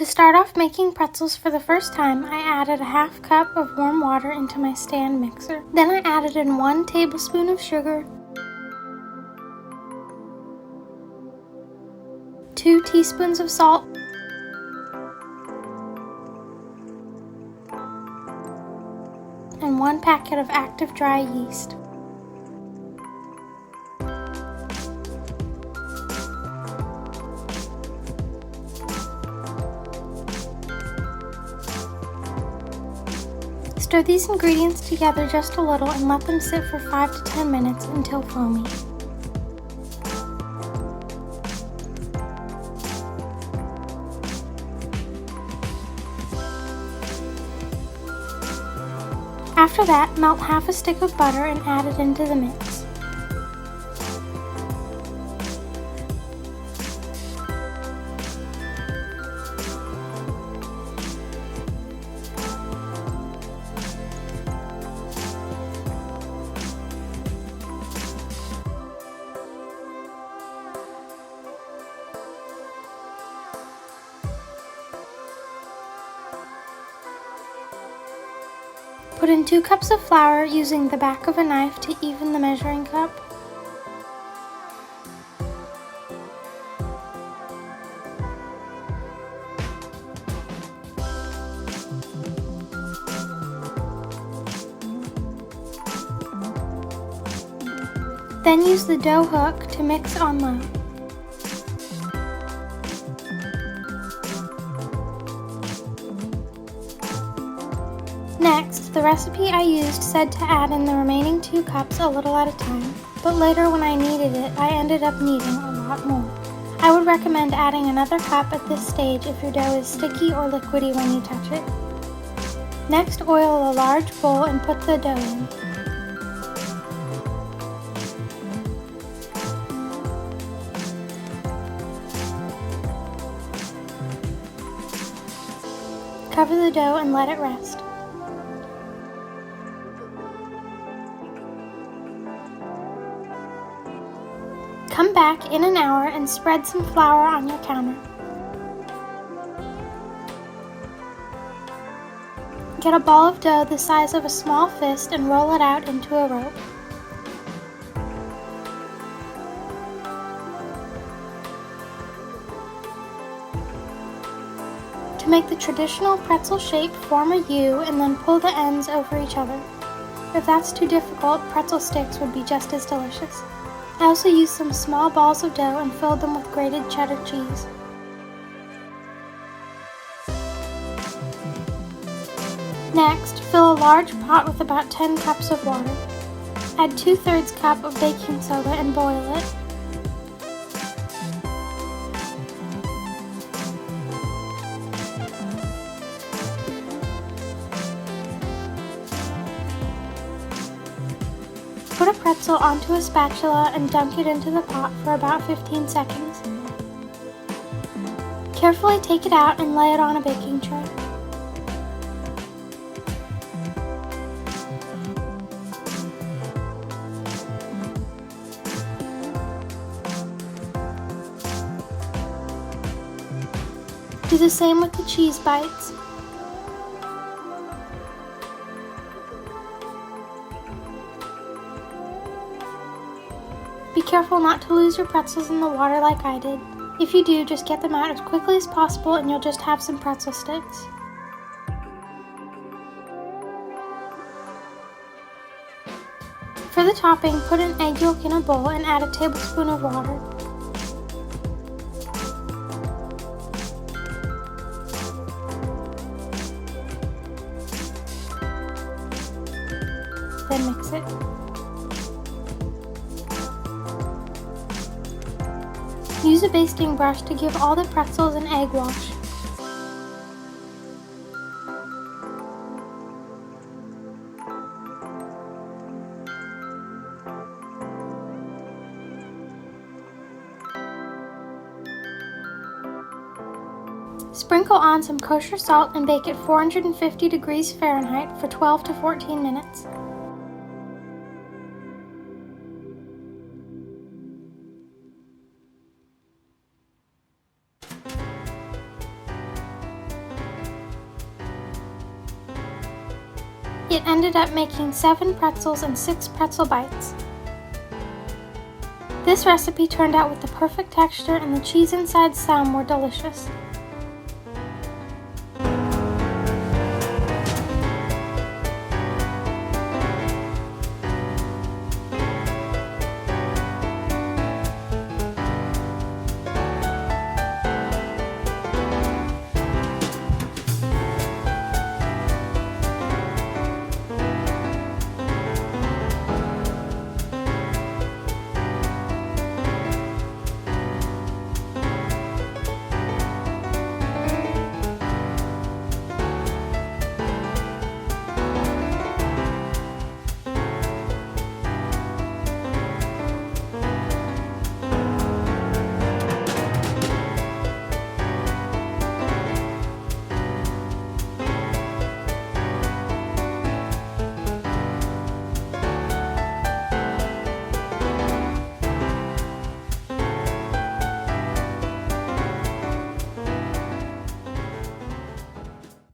To start off making pretzels for the first time, I added a half cup of warm water into my stand mixer. Then I added in 1 tablespoon of sugar, 2 teaspoons of salt, and 1 packet of active dry yeast. Stir these ingredients together just a little and let them sit for 5 to 10 minutes until foamy. After that, melt half a stick of butter and add it into the mix. Put in 2 cups of flour using the back of a knife to even the measuring cup. Then use the dough hook to mix on low. Next, the recipe I used said to add in the remaining 2 cups a little at a time, but later when I needed it, I ended up needing a lot more. I would recommend adding another cup at this stage if your dough is sticky or liquidy when you touch it. Next, oil a large bowl and put the dough in. Cover the dough and let it rest. Come back in an hour and spread some flour on your counter. Get a ball of dough the size of a small fist and roll it out into a rope. To make the traditional pretzel shape, form a U and then pull the ends over each other. If that's too difficult, pretzel sticks would be just as delicious. I also used some small balls of dough and filled them with grated cheddar cheese. Next, fill a large pot with about 10 cups of water. Add 2/3 cup of baking soda and boil it. Put a pretzel onto a spatula and dunk it into the pot for about 15 seconds. Carefully take it out and lay it on a baking tray. Do the same with the cheese bites. Be careful not to lose your pretzels in the water like I did. If you do, just get them out as quickly as possible and you'll just have some pretzel sticks. For the topping, put an egg yolk in a bowl and add a tablespoon of water. Then mix it. Use a basting brush to give all the pretzels an egg wash. Sprinkle on some kosher salt and bake at 450 degrees Fahrenheit for 12 to 14 minutes. It ended up making 7 pretzels and 6 pretzel bites. This recipe turned out with the perfect texture and the cheese inside some were delicious.